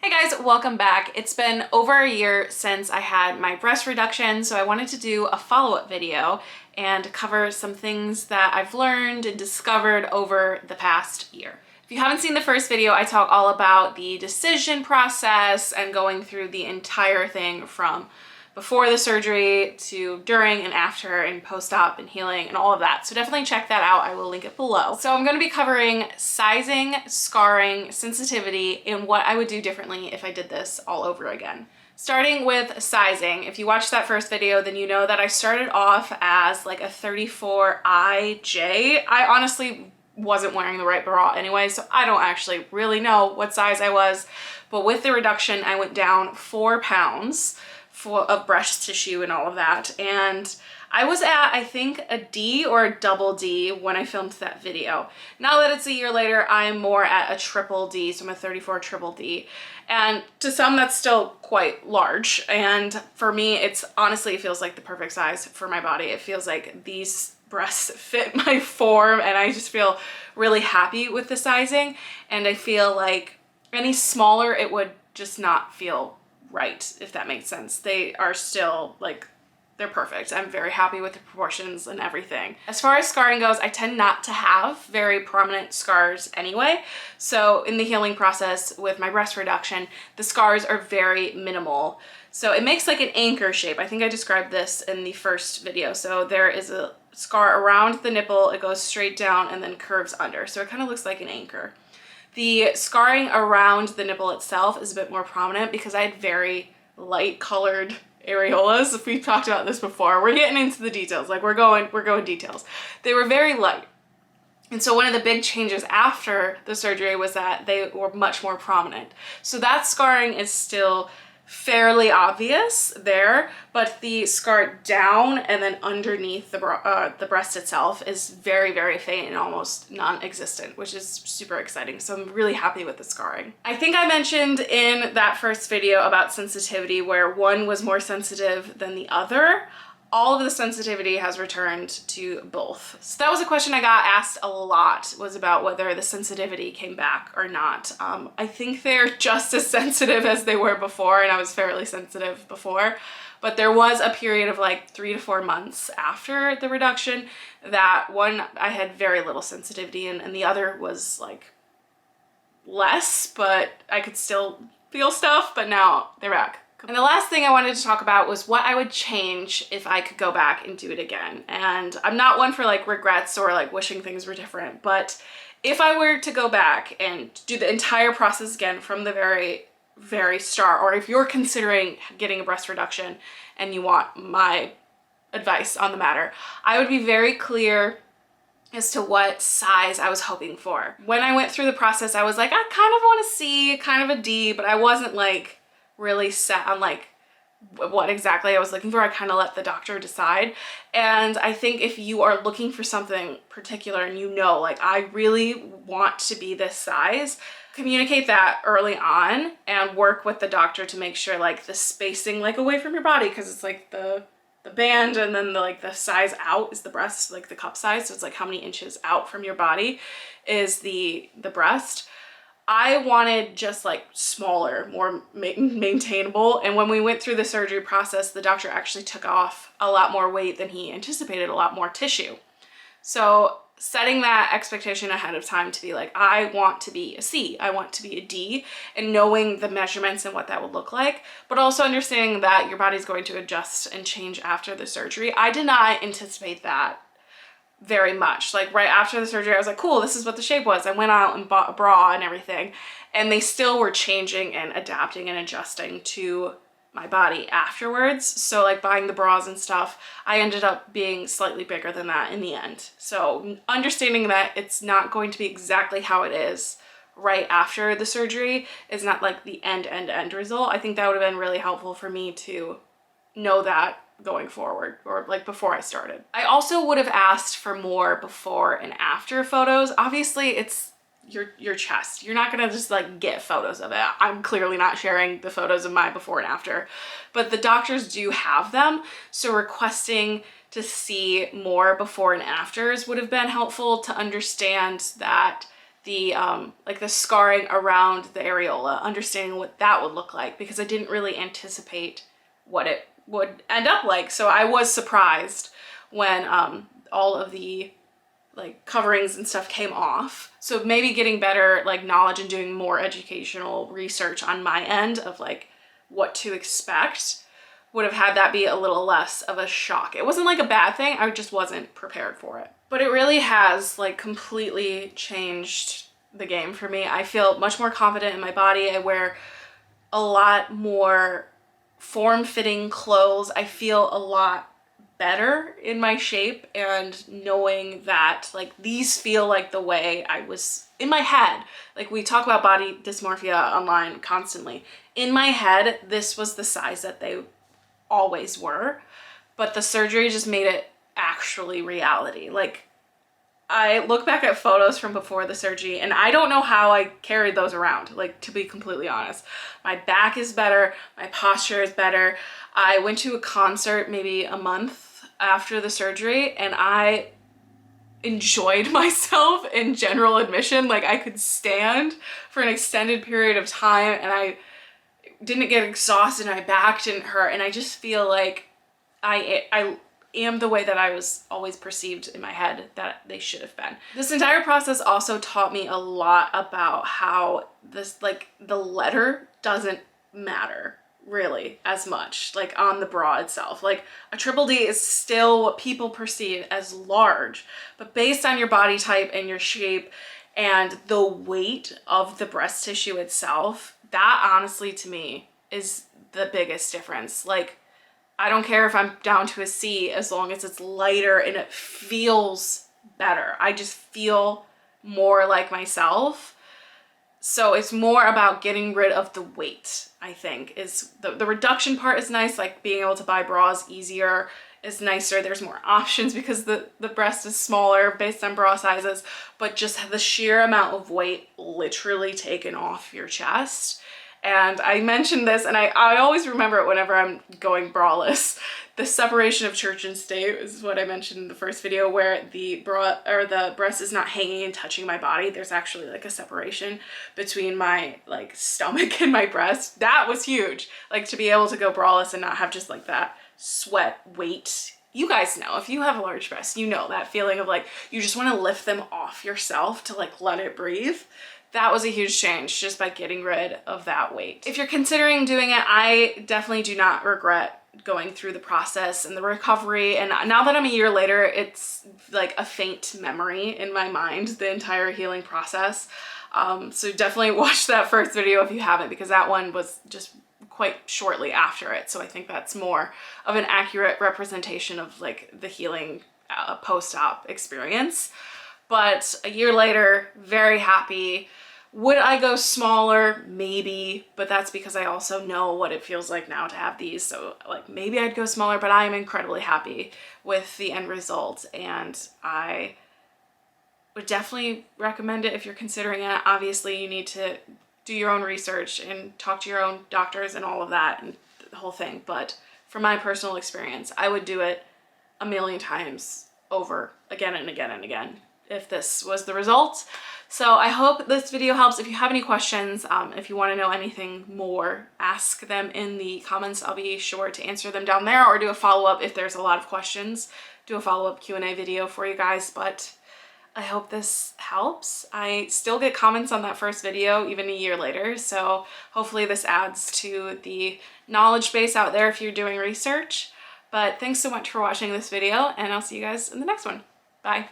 Hey guys, welcome back. It's been over a year since I had my breast reduction, so I wanted to do a follow-up video and cover some things that I've learned and discovered over the past year. If you haven't seen the first video, I talk all about the decision process and going through the entire thing from before the surgery to during and after and post-op and healing and all of that. So definitely check that out. I will link it below. So I'm going to be covering sizing, scarring, sensitivity, and what I would do differently if I did this all over again. Starting with sizing, if you watched that first video, then you know that I started off as like a 34IJ. I honestly wasn't wearing the right bra anyway, so I don't actually really know what size I was, but with the reduction, I went down 4 pounds of breast tissue and all of that, and I was at, I think, a D or a double D when I filmed that video. Now that it's a year later, I'm more at a triple D, so I'm a 34 triple D, and to some that's still quite large, and for me it's honestly, it feels like the perfect size for my body. It feels like these breasts fit my form, and I just feel really happy with the sizing, and I feel like any smaller it would just not feel right, if that makes sense. They are still like, they're perfect. I'm very happy with the proportions and everything. As far as scarring goes, I tend not to have very prominent scars anyway. So in the healing process with my breast reduction, the scars are very minimal. So it makes like an anchor shape. I think I described this in the first video. So there is a scar around the nipple, it goes straight down and then curves under. So it kind of looks like an anchor. The scarring around the nipple itself is a bit more prominent because I had very light colored areolas. We've talked about this before. We're getting into the details, like we're going details. They were very light. And so one of the big changes after the surgery was that they were much more prominent. So that scarring is still fairly obvious there, but the scar down and then underneath the breast itself is very, very faint and almost non-existent, which is super exciting. So I'm really happy with the scarring. I think I mentioned in that first video about sensitivity where one was more sensitive than the other. All of the sensitivity has returned to both. So that was a question I got asked a lot, was about whether the sensitivity came back or not. I think they're just as sensitive as they were before, and I was fairly sensitive before, but there was a period of like 3 to 4 months after the reduction that one I had very little sensitivity in, and the other was like less, but I could still feel stuff, but now they're back. And the last thing I wanted to talk about was what I would change if I could go back and do it again. And I'm not one for like regrets or like wishing things were different, but if I were to go back and do the entire process again from the very, very start, or if you're considering getting a breast reduction and you want my advice on the matter, I would be very clear as to what size I was hoping for. When I went through the process, I was like, I kind of want to see kind of a D, but I wasn't like really set on like what exactly I was looking for. I kind of let the doctor decide. And I think if you are looking for something particular and you know, like, I really want to be this size, communicate that early on and work with the doctor to make sure like the spacing like away from your body, because it's like the band and then the size out is the breast, like the cup size. So it's like how many inches out from your body is the breast. I wanted just like smaller, more maintainable. And when we went through the surgery process, the doctor actually took off a lot more weight than he anticipated, a lot more tissue. So setting that expectation ahead of time to be like, I want to be a C, I want to be a D, and knowing the measurements and what that would look like, but also understanding that your body's going to adjust and change after the surgery. I did not anticipate that very much. Like right after the surgery, I was like, cool, this is what the shape was. I went out and bought a bra and everything, and they still were changing and adapting and adjusting to my body afterwards. So like buying the bras and stuff, I ended up being slightly bigger than that in the end. So understanding that it's not going to be exactly how it is right after the surgery is not like the end result. I think that would have been really helpful for me to know that going forward, or like before I started. I also would have asked for more before and after photos. Obviously it's your chest. You're not gonna just like get photos of it. I'm clearly not sharing the photos of my before and after, but the doctors do have them. So requesting to see more before and afters would have been helpful to understand that the like the scarring around the areola, understanding what that would look like, because I didn't really anticipate what it would end up like. So I was surprised when all of the like coverings and stuff came off. So maybe getting better like knowledge and doing more educational research on my end of like what to expect would have had that be a little less of a shock. It wasn't like a bad thing, I just wasn't prepared for it. But it really has like completely changed the game for me. I feel much more confident in my body. I wear a lot more form-fitting clothes. I feel a lot better in my shape, and knowing that like these feel like the way I was in my head. Like we talk about body dysmorphia online constantly. In my head, this was the size that they always were, but the surgery just made it actually reality. Like I look back at photos from before the surgery and I don't know how I carried those around, like, to be completely honest. My back is better, my posture is better. I went to a concert maybe a month after the surgery and I enjoyed myself in general admission. Like I could stand for an extended period of time and I didn't get exhausted, my back didn't hurt, and I just feel like I am the way that I was always perceived in my head that they should have been. This entire process also taught me a lot about how this, like, the letter doesn't matter really as much, like on the bra itself. Like a triple D is still what people perceive as large, but based on your body type and your shape and the weight of the breast tissue itself, that honestly to me is the biggest difference. Like I don't care if I'm down to a C as long as it's lighter and it feels better. I just feel more like myself. So it's more about getting rid of the weight, I think. Is the reduction part is nice, like being able to buy bras easier is nicer. There's more options because the breast is smaller based on bra sizes, but just the sheer amount of weight literally taken off your chest. And I mentioned this, and I always remember it whenever I'm going braless. The separation of church and state is what I mentioned in the first video, where the bra or the breast is not hanging and touching my body. There's actually like a separation between my like stomach and my breast. That was huge. Like to be able to go braless and not have just like that sweat weight. You guys know, if you have a large breast, you know that feeling of like you just want to lift them off yourself to like let it breathe. That was a huge change just by getting rid of that weight. If you're considering doing it, I definitely do not regret going through the process and the recovery. And now that I'm a year later, it's like a faint memory in my mind, the entire healing process. So definitely watch that first video if you haven't, because that one was just quite shortly after it. So I think that's more of an accurate representation of like the healing post-op experience. But a year later, very happy. Would I go smaller? Maybe, but that's because I also know what it feels like now to have these. So like maybe I'd go smaller, but I am incredibly happy with the end result. And I would definitely recommend it if you're considering it. Obviously you need to do your own research and talk to your own doctors and all of that and the whole thing. But from my personal experience, I would do it a million times over again and again and again if this was the result. So I hope this video helps. If you have any questions, if you want to know anything more, ask them in the comments. I'll be sure to answer them down there, or do a follow-up if there's a lot of questions. Do a follow-up Q&A video for you guys, but I hope this helps. I still get comments on that first video even a year later, so hopefully this adds to the knowledge base out there if you're doing research. But thanks so much for watching this video, and I'll see you guys in the next one. Bye.